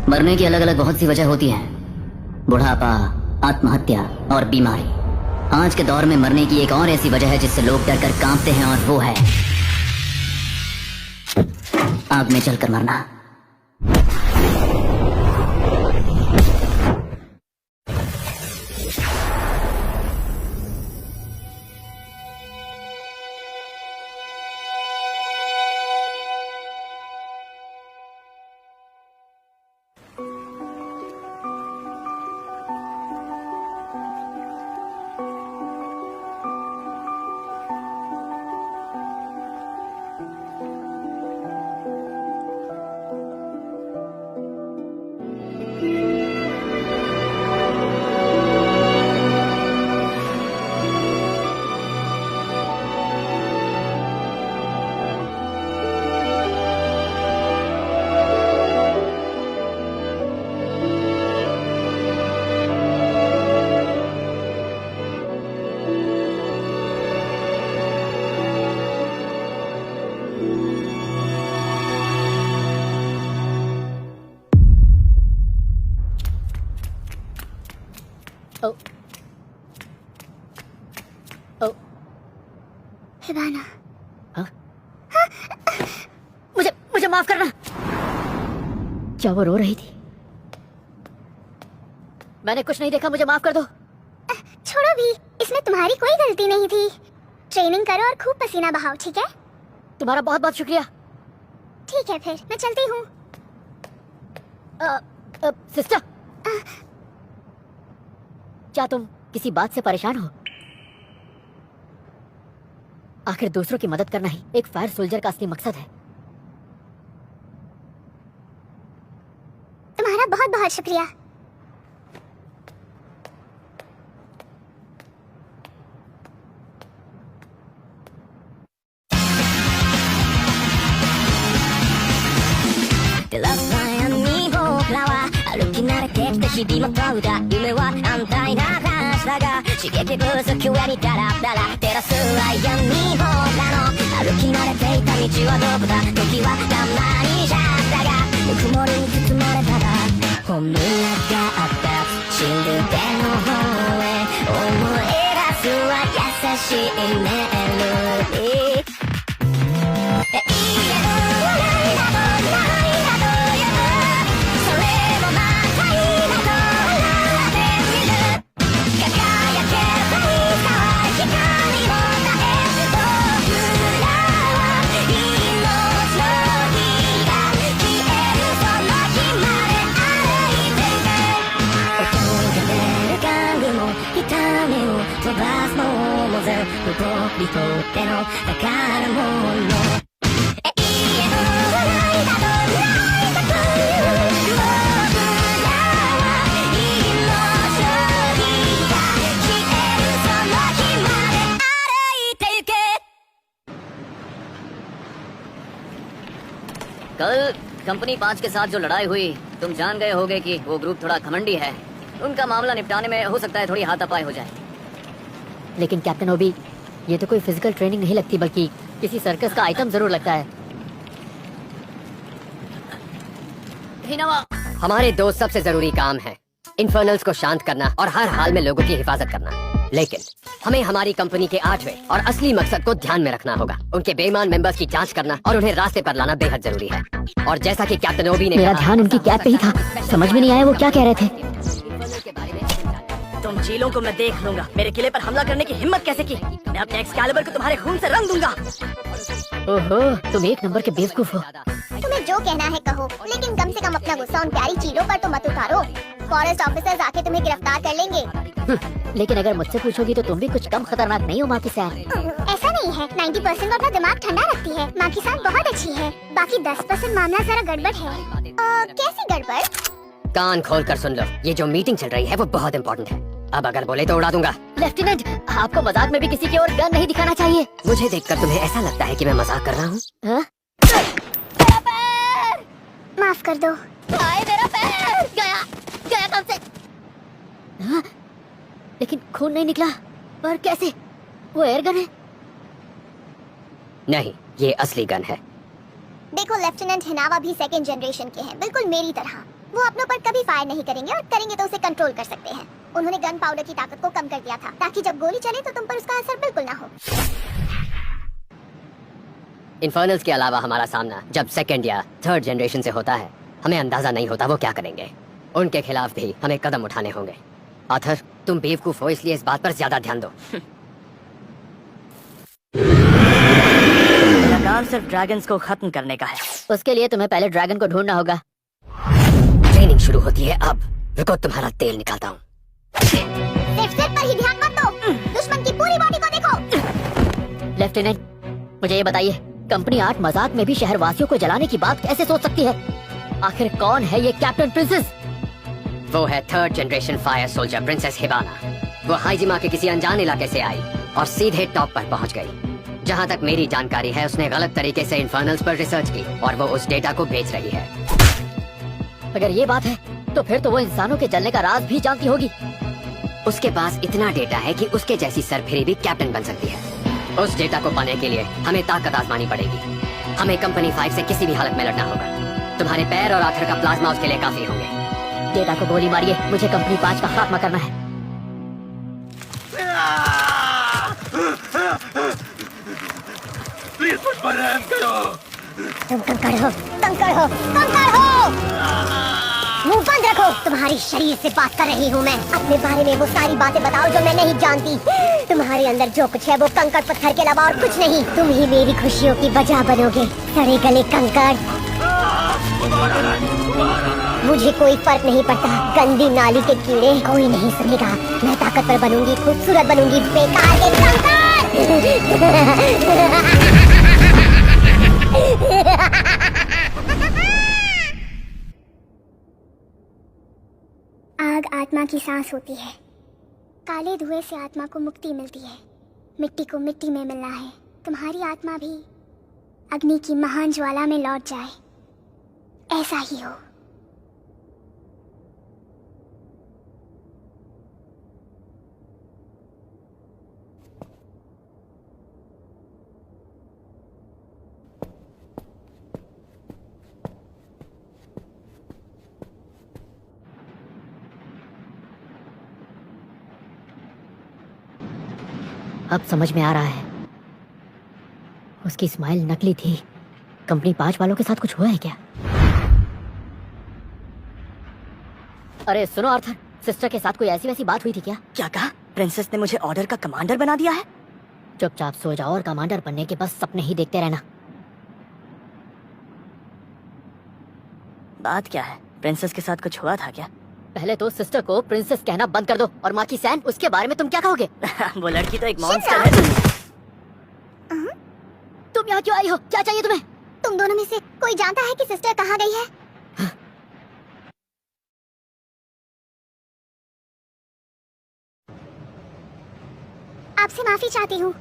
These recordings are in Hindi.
मरने की अलग अलग बहुत सी वजह होती हैं। बुढ़ापा, आत्महत्या और बीमारी। आज के दौर में मरने की एक और ऐसी वजह है जिससे लोग डर कर कांपते हैं, और वो है आग में जलकर मरना। हिबाना, मुझे माफ करना। क्या वो रो रही थी? मैंने कुछ नहीं देखा, मुझे माफ कर दो। छोड़ो भी, इसमें तुम्हारी कोई गलती नहीं थी। ट्रेनिंग करो और खूब पसीना बहाओ, ठीक है? तुम्हारा बहुत बहुत शुक्रिया। ठीक है, फिर मैं चलती हूँ। सिस्टर, क्या तुम किसी बात से परेशान हो? आखिर दूसरों की मदद करना ही एक फायर सोल्जर का असली मकसद है। तुम्हारा बहुत बहुत शुक्रिया।日々も問うた夢は安泰な話だが刺激不足ゆえにダラダラ照らすは闇ほらの歩き慣れていた道はどこだ時はたまにじゃったがぬくもりに包まれたら本村があったシルベの方へ思い出すは優しいメロディー不幸にとっての宝物कल कंपनी 5 के साथ जो लड़ाई हुई, तुम जान गए होगे कि वो ग्रुप थोड़ा घमंडी है। उनका मामला निपटाने में हो सकता है थोड़ी हाथापाई हो जाए। लेकिन कैप्टन ओबी, ये तो कोई फिजिकल ट्रेनिंग नहीं लगती, बल्कि किसी सर्कस का आइटम जरूर लगता है। हिनावा, हमारे दो सबसे जरूरी काम है इन्फर्नल्स को शांत करना और हर हाल में लोगों की हिफाजत करना। लेकिन हमें हमारी कंपनी के 8वें और असली मकसद को ध्यान में रखना होगा। उनके बेईमान मेंबर्स की जांच करना और उन्हें रास्ते पर लाना बेहद जरूरी है। और जैसा कि कैप्टन ओबी ने मेरा ध्यान उनकी कैप पे ही था, समझ में नहीं आया वो क्या कह रहे थे। तुम चीलों को मैं देख लूंगा। मेरे किले पर हमला करने की हिम्मत कैसे की? मैं अपने एक्सकैलिबर को तुम्हारे खून से रंग दूंगा। ओहो, तुम एक नंबर के बेवकूफ हो। तुम्हें जो कहना है कहो, लेकिन कम से कम अपना गुस्सा उन प्यारी चीलों पर तो मत उतारो। फॉरेस्ट ऑफिसर्स आके तुम्हें गिरफ्तार कर लेंगे। लेकिन अगर मुझसे पूछोगी तो तुम भी कुछ कम खतरनाक नहीं हो माकी सैन। ऐसा नहीं है, 90% अपना दिमाग ठंडा रखती है। माकी सैन बहुत अच्छी है, बाकी 10% मामला जरा गड़बड़ है। कैसी गड़बड़? कान खोल कर सुन लो, ये जो मीटिंग चल रही है वो बहुत इम्पोर्टेंट है। अब अगर बोले तो उड़ा दूंगा। लेफ्टिनेंट, आपको मजाक में भी किसी की ओर गन नहीं दिखाना चाहिए। मुझे देखकर तुम्हें ऐसा लगता है कि मैं मजाक कर रहा हूँ? माफ कर दो। हाय मेरा पैर गया गया कब से? हाँ? लेकिन खून नहीं निकला। पर कैसे? वो एयर गन है? नहीं, ये असली गन है। देखो लेफ्टिनेंट, हिनावा भी सेकंड जनरेशन के हैं, बिल्कुल मेरी तरह। वो अपनों पर कभी फायर नहीं करेंगे और करेंगे तो उसे कंट्रोल कर सकते हैं। उन्होंने गन पाउडर की ताकत को कम कर दिया था ताकि जब गोली चले तो तुम पर उसका असर बिल्कुल ना हो। इन्फर्नल्स के अलावा हमारा सामना जब सेकंड या थर्ड जनरेशन से होता है, हमें अंदाजा नहीं होता वो क्या करेंगे। उनके खिलाफ भी हमें कदम उठाने होंगे। आथर, तुम बेवकूफ हो, इसलिए इस बात पर ज्यादा ध्यान दो। मेरा काम सिर्फ ड्रैगन्स को खत्म करने का है। उसके लिए तुम्हें पहले ड्रैगन को ढूंढना होगा। ट्रेनिंग शुरू होती है अब। रुको, तुम्हारा तेल निकालता हूँ। सिर्फ सिर पर ही ध्यान मत दो, दुश्मन की पूरी बॉडी को देखो। लेफ्टिनेंट, मुझे ये बताइए, कंपनी 8 मजाक में भी शहरवासियों को जलाने की बात कैसे सोच सकती है? आखिर कौन है ये कैप्टन प्रिंसेस? वो है third generation fire soldier princess Hibana. वो हाइजिमा के किसी अनजान इलाके से आई और सीधे टॉप पर पहुंच गई। जहां तक मेरी जानकारी है, उसने गलत तरीके से इन्फर्नल्स पर रिसर्च की और वो उस डेटा को बेच रही है। अगर ये बात है तो फिर तो वो इंसानों के जलने का राज भी जानती होगी। उसके पास इतना डेटा है कि उसके जैसी सरफिरी भी कैप्टन बन सकती है। उस डेटा को पाने के लिए हमें ताकत आजमानी पड़ेगी। हमें कंपनी 5 से किसी भी हालत में लड़ना होगा। तुम्हारे पैर और आखिर का प्लाज्मा उसके लिए काफी होंगे। डेटा को गोली मारिए, मुझे कंपनी 5 का खात्मा करना है। प्लीज मुझ पर रहम करो। तुम कंकड़ हो, कंकड़ हो, कंकड़ हो। मुंह बंद रखो, तुम्हारी शरीर से बात कर रही हूँ मैं। अपने बारे में वो सारी बातें बताओ जो मैं नहीं जानती। तुम्हारे अंदर जो कुछ है वो कंकड़ पत्थर के अलावा और कुछ नहीं। तुम ही मेरी खुशियों की वजह बनोगे, सड़े गले कंकड़। मुझे कोई फर्क नहीं पड़ता, गंदी नाली के कीड़े, कोई नहीं सुनेगा। मैं ताकतवर बनूंगी, खूबसूरत बनूंगी, बेकार के कंकड़। आग आत्मा की सांस होती है। काले धुएं से आत्मा को मुक्ति मिलती है। मिट्टी को मिट्टी में मिलना है। तुम्हारी आत्मा भी अग्नि की महान ज्वाला में लौट जाए, ऐसा ही हो। अब समझ में आ रहा है, उसकी स्माइल नकली थी। कंपनी 5 वालों के साथ कुछ हुआ है क्या? अरे सुनो आर्थर, सिस्टर के साथ कोई ऐसी वैसी बात हुई थी क्या? क्या कहा? प्रिंसेस ने मुझे ऑर्डर का कमांडर बना दिया है? चुपचाप सो जाओ और कमांडर बनने के बस सपने ही देखते रहना। बात क्या है? प्रिंसेस के साथ कुछ हुआ था क्या? पहले तो सिस्टर को प्रिंसेस कहना बंद कर दो, और माँ की सैन, उसके बारे में तुम क्या कहोगे? वो लड़की तो एक मॉन्स्टर है। तुम यहाँ क्यों आई हो? क्या चाहिए तुम्हें? तुम दोनों में से कोई जानता है कि सिस्टर कहाँ गई है? आपसे माफी चाहती हूँ।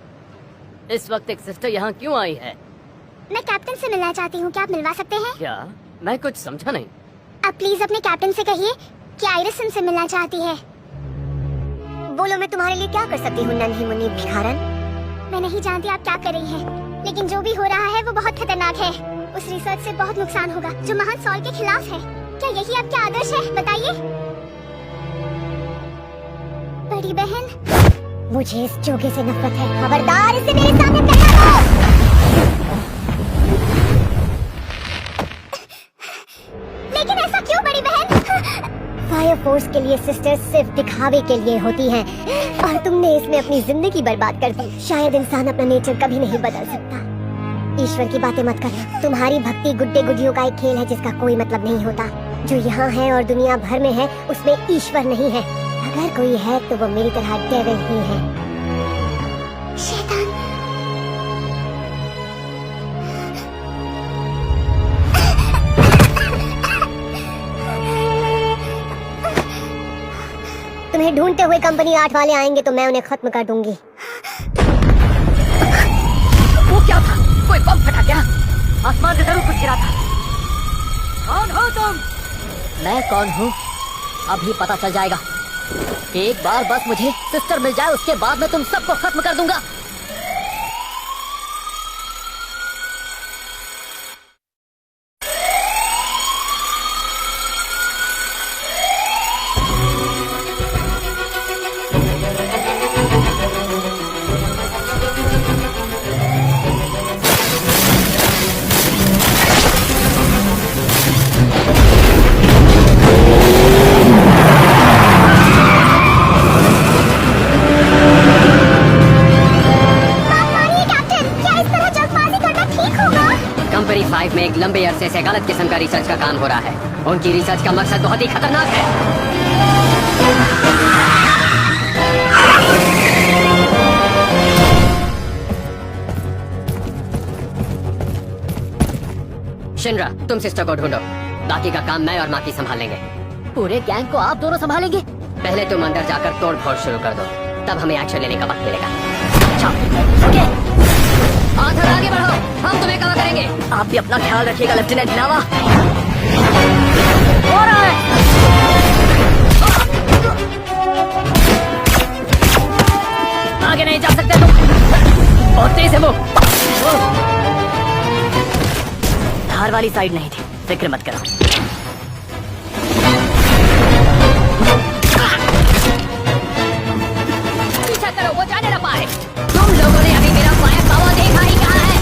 इस वक्त एक सिस्टर यहाँ क्यों आई है? मैं कैप्टन से मिलना चाहती हूँ, क्या आप मिलवा सकते हैं? क्या? मैं कुछ समझा नहीं। आप प्लीज अपने कैप्टन से कहिए कि आइरिस से मिलना चाहती है। बोलो, मैं तुम्हारे लिए क्या कर सकती हूँ नन्ही मुन्नी भिखारन? मैं नहीं जानती आप क्या कर रही हैं, लेकिन जो भी हो रहा है वो बहुत खतरनाक है। उस रिसर्च से बहुत नुकसान होगा जो महान सॉल के खिलाफ है। क्या यही आपके आदर्श है? बताइए। बड़ी बहन, मुझे इस चोगे से नफरत है। खबरदार इसे मेरे सामने कहना हो। लेकिन ऐसा क्यों बड़ी बहन? फायर फोर्स के लिए सिस्टर्स सिर्फ दिखावे के लिए होती हैं, और तुमने इसमें अपनी जिंदगी बर्बाद कर दी। शायद इंसान अपना नेचर कभी नहीं बदल सकता। ईश्वर की बातें मत करो। तुम्हारी भक्ति गुड्डे गुडियों का एक खेल है जिसका कोई मतलब नहीं होता। जो यहाँ है और दुनिया भर में है उसमें ईश्वर नहीं है। अगर कोई है तो वो मेरी तरह डेविल ही है। शैतान। तुम्हें ढूंढते हुए कंपनी 8 वाले आएंगे तो मैं उन्हें खत्म कर दूंगी। वो क्या था? कोई बम फटा क्या? आसमान से जरूर कुछ गिरा था। कौन हो तुम? मैं कौन हूँ अभी पता चल जाएगा। एक बार बस मुझे सिस्टर मिल जाए, उसके बाद मैं तुम सबको खत्म कर दूंगा। लंबे अरसे से गलत किस्म का रिसर्च का काम हो रहा है। उनकी रिसर्च का मकसद बहुत ही खतरनाक है। शिनरा, तुम सिस्टर को ढूंढो, बाकी का काम मैं और माकी संभाल लेंगे। पूरे गैंग को आप दोनों संभालेंगे? पहले तुम अंदर जाकर तोड़ फोड़ शुरू कर दो, तब हमें एक्शन लेने का वक्त मिलेगा। अच्छा, ओके। आधर आगे बढ़ो, हम तुम्हें कवर करेंगे। आप भी अपना ख्याल रखिएगा लेफ्टिनेंट नावा। हो रहा है। आगे नहीं जा सकते तुम, बहुत तेज है वो। धार वाली साइड नहीं थी, फिक्र मत करो। पीछा करो, वो जाने ना पाए। तुम लोगों ने अभी मेरा फायर पावर देखा ही कहाँ है?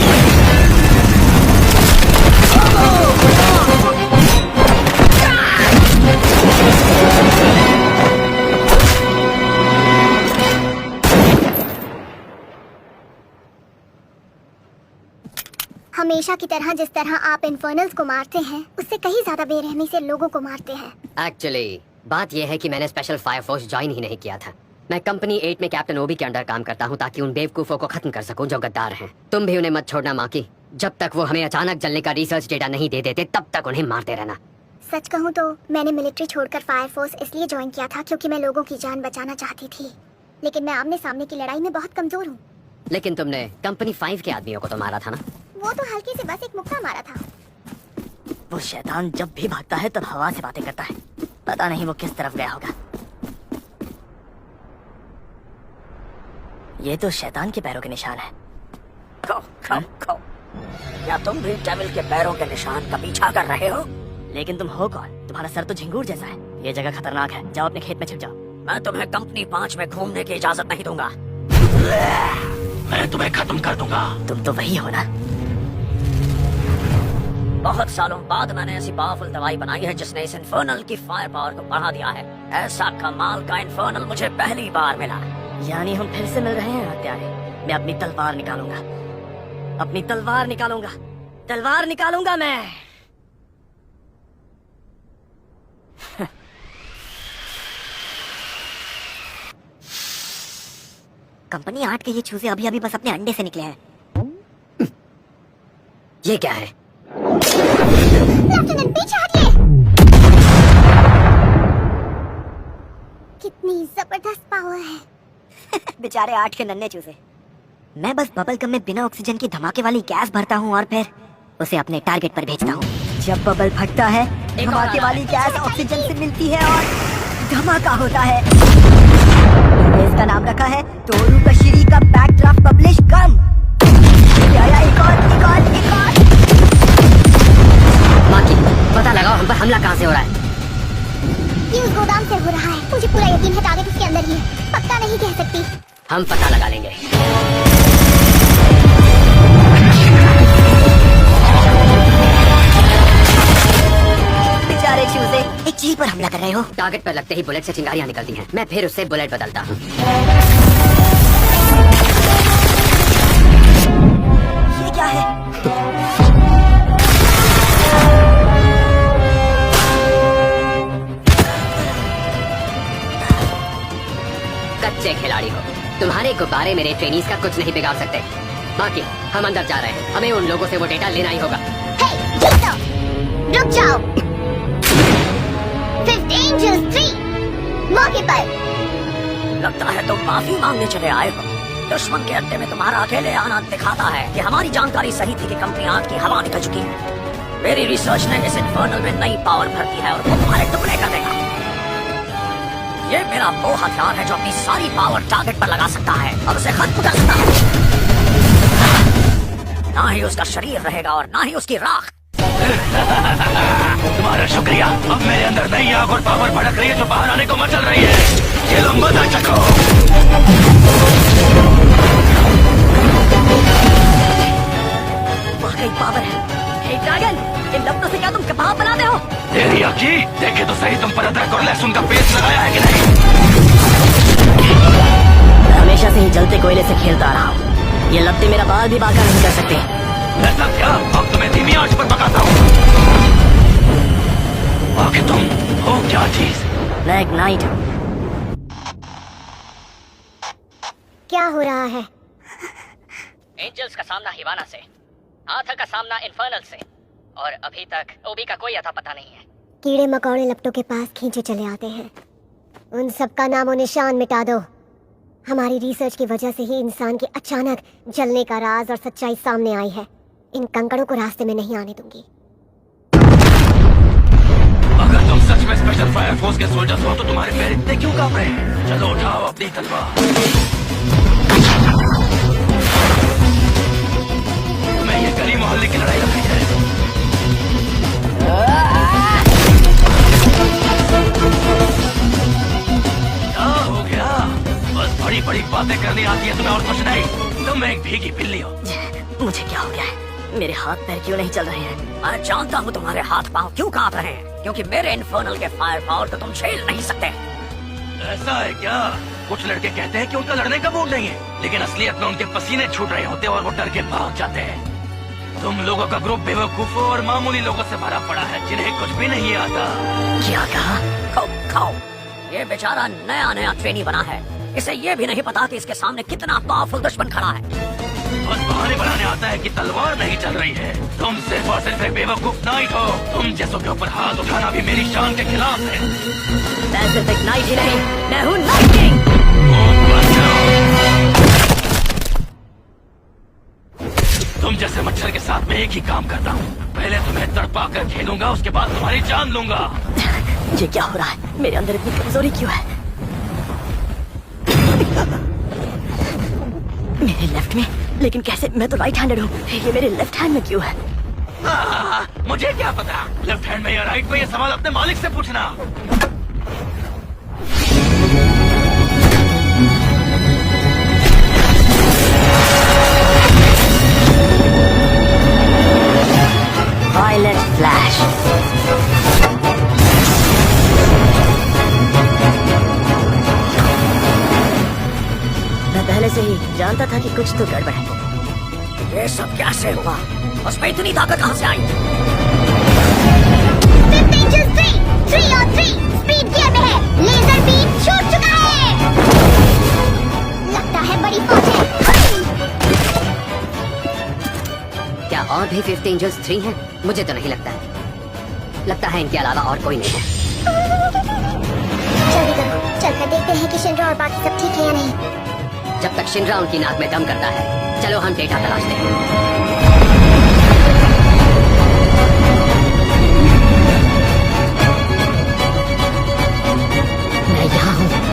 हमेशा की तरह जिस तरह आप इन्फर्नल्स को मारते हैं, उससे कहीं ज्यादा बेरहमी से लोगों को मारते हैं। एक्चुअली बात यह है कि मैंने स्पेशल फायर फोर्स ज्वाइन ही नहीं किया था। मैं कंपनी 8 में कैप्टन ओबी के अंडर काम करता हूँ, ताकि उन बेवकूफों को खत्म कर सकूं जो गद्दार हैं। तुम भी उन्हें मत छोड़ना माकी। जब तक वो हमें अचानक जलने का रिसर्च डेटा नहीं दे देते, तब तक उन्हें मारते रहना। सच कहूँ तो मैंने मिलिट्री छोड़कर फायर फोर्स इसलिए ज्वाइन किया था क्योंकि मैं लोगों की जान बचाना चाहती थी, लेकिन मैं आमने सामने की लड़ाई में बहुत कमजोर हूँ। लेकिन तुमने कंपनी 5 के आदमियों को तो मारा था ना? वो तो हल्के से बस एक मुक्का मारा था। वो शैतान जब भी भागता है तब हवा से बातें करता है। पता नहीं वो किस तरफ गया होगा। ये तो शैतान के पैरों के निशान है। खो, खो, खो। क्या तुम भी डेविल के पैरों के निशान का पीछा कर रहे हो? लेकिन तुम हो कौन? तुम्हारा सर तो झिंगूर जैसा है। ये जगह खतरनाक है, जाओ अपने खेत में छिप जाओ। मैं तुम्हें कंपनी 5 में घूमने की इजाजत नहीं दूंगा। मैं तुम्हें खत्म कर दूंगा। तुम तो वही हो ना? बहुत सालों बाद मैंने ऐसी पावरफुल दवाई बनाई है जिसने इस इन्फर्नल की फायर पावर को बढ़ा दिया है। ऐसा कमाल का इन्फर्नल मुझे पहली बार मिला। यानी हम फिर से मिल रहे हैं हत्यारे। मैं अपनी तलवार निकालूंगा, अपनी तलवार निकालूंगा, तलवार निकालूंगा मैं। कंपनी 8 के ये चूजे अभी अभी बस अपने अंडे से निकले हैं। ये क्या है? लेफ्टिनेंट पीछे हटिए। कितनी जबरदस्त पावर है। बेचारे 8 के नन्हे चूजे। मैं बस बबल गम में बिना ऑक्सीजन की धमाके वाली गैस भरता हूँ और फिर उसे अपने टारगेट पर भेजता हूँ। जब बबल फटता है, धमाके वाली गैस ऑक्सीजन से मिलती है और धमाका होता है। मैंने इसका नाम रखा है टोरू कशीरी का बैकड्राफ्ट बबलिश गम। एक और। माकी, पता लगाओ हम पर हमला कहाँ से हो रहा है। ये उस गोदाम से हो रहा है। मुझे पूरा यकीन है टारगेट उसके अंदर ही है। पक्का नहीं कह सकती। हम पता लगा लेंगे। बेचारे चूजे एक चीज पर हमला कर रहे हो। टारगेट पर लगते ही बुलेट से चिंगारियां निकलती हैं। मैं फिर उससे बुलेट बदलता हूँ। ये क्या है? कच्चे खिलाड़ी हो, तुम्हारे गुब्बारे मेरे ट्रेनीज का कुछ नहीं बिगाड़ सकते। बाकी हम अंदर जा रहे हैं, हमें उन लोगों से वो डेटा लेना ही होगा। रुक जाओ। 15 Angels 3 मौके पर। लगता है तुम माफी मांगने चले आए हो। दुश्मन के अड्डे में तुम्हारा अकेले आना दिखाता है कि हमारी जानकारी सही थी कि कंपनी 8 की हवा निकल चुकी है। मेरी रिसर्च ने इस इन्फर्नल में नई पावर भर दी है और वो तुम्हारे टुकड़े कर देगा। ये मेरा वो हथियार है जो अपनी सारी पावर टारगेट पर लगा सकता है और उसे खत्म कर सकता है। ना ही उसका शरीर रहेगा और ना ही उसकी राख। तुम्हारा शुक्रिया। अब मेरे अंदर नई आग और पावर भड़क रही है जो बाहर आने को मचल रही है। ये लो मजा चखो। वाकई पावर है। हे ड्रैगन, इन लपटों से क्या तुम कबाब बनाते हो? तेरी अकी, देखे तो सही तुम पर अदरक और लहसुन का पेस्ट लगाया है कि नहीं? मैं हमेशा से ही जलते कोयले से खेलता रहा हूँ। ये लपटे मेरा बाल भी बांका नहीं कर सकते। ऐसा क्या? अब तुम्हें धीमी आंच पर पकाता हूँ। आखिर तुम हो क्या चीज? मैं इग्नाइट हूँ। क्या हो रहा है? एंजल्स का सामना हिवाना से, आथा का सामना इन्फर्नल से, और अभी तक ओबी का कोई अता पता नहीं है। कीड़े मकोड़े लपटों के पास खींचे चले आते हैं। उन सब का नामो निशान मिटा दो। हमारी रिसर्च की वजह से ही इंसान के अचानक जलने का राज और सच्चाई सामने आई है। इन कंकड़ों को रास्ते में नहीं आने दूंगी। अगर तुम सच में स्पेशल फायर फोर्स के सोल्जर्स हो तो तुम्हारे पैर इतने क्यों कांप रहे हैं? चलो उठाओ अपनी तलवार। तुम्हें ये गली मोहल्ले की लड़ाई लग रही है। क्या हो गया? बस बड़ी बड़ी बातें करनी आती है तुम्हें और कुछ नहीं। तुम एक भीगी बिल्ली हो। मुझे क्या हो गया है? मेरे हाथ पैर क्यों नहीं चल रहे हैं? मैं जानता हूँ तुम्हारे हाथ पाँव क्यों कांप रहे हैं, क्योंकि मेरे इन्फर्नल के फायर पावर तो तुम झेल नहीं सकते। ऐसा है क्या? कुछ लड़के कहते हैं कि उनका लड़ने का मूड नहीं है, लेकिन असलियत में उनके पसीने छूट रहे होते और वो डर के भाग जाते हैं। तुम लोगों का ग्रुप बेवकूफों और मामूली लोगों से भरा पड़ा है जिन्हें कुछ भी नहीं आता। क्या कहा? खाओ खाओ। ये बेचारा नया नया ट्रेनी बना है, इसे ये भी नहीं पता कि इसके सामने कितना पावरफुल दुश्मन खड़ा है। बस बहाने बनाने आता है कि तलवार नहीं चल रही है। तुम सिर्फ और सिर्फ एक बेवकूफ नाइट हो। तुम जैसों के ऊपर हाथ उठाना भी मेरी शान के खिलाफ है। मैं सिर्फ एक नाइट ही नहीं, मैं हूँ नाइट किंग। तुम जैसे मच्छर के साथ मैं एक ही काम करता हूँ। पहले तुम्हें तड़पा कर खेलूंगा, उसके बाद तुम्हारी जान लूंगा। ये क्या हो रहा है? मेरे अंदर इतनी कमजोरी क्यों है? मेरे लेफ्ट में? लेकिन कैसे? मैं तो राइट हैंडेड हूँ, ये मेरे लेफ्ट हैंड में क्यों है? मुझे क्या पता, लेफ्ट हैंड में या राइट में, ये सवाल अपने मालिक से पूछना। Violet flash. मैं पहले से ही जानता था कि कुछ तो गड़बड़ है। ये सब कैसे हुआ? उसमें इतनी ताकत कहाँ से आई? 3 और 3 स्पीड गियर में है। लेजर बीम छूट चुका है। लगता है बड़ी फौज है। क्या और भी 5th एंजल्स 3 हैं? मुझे तो नहीं लगता। लगता है इनके अलावा और कोई नहीं है। जल्दी करो, चलकर देखते हैं कि शिनरा और बाकी सब ठीक है या नहीं। जब तक शिनरा उनकी नाक में दम करता है, चलो हम डेटा तलाशते हैं।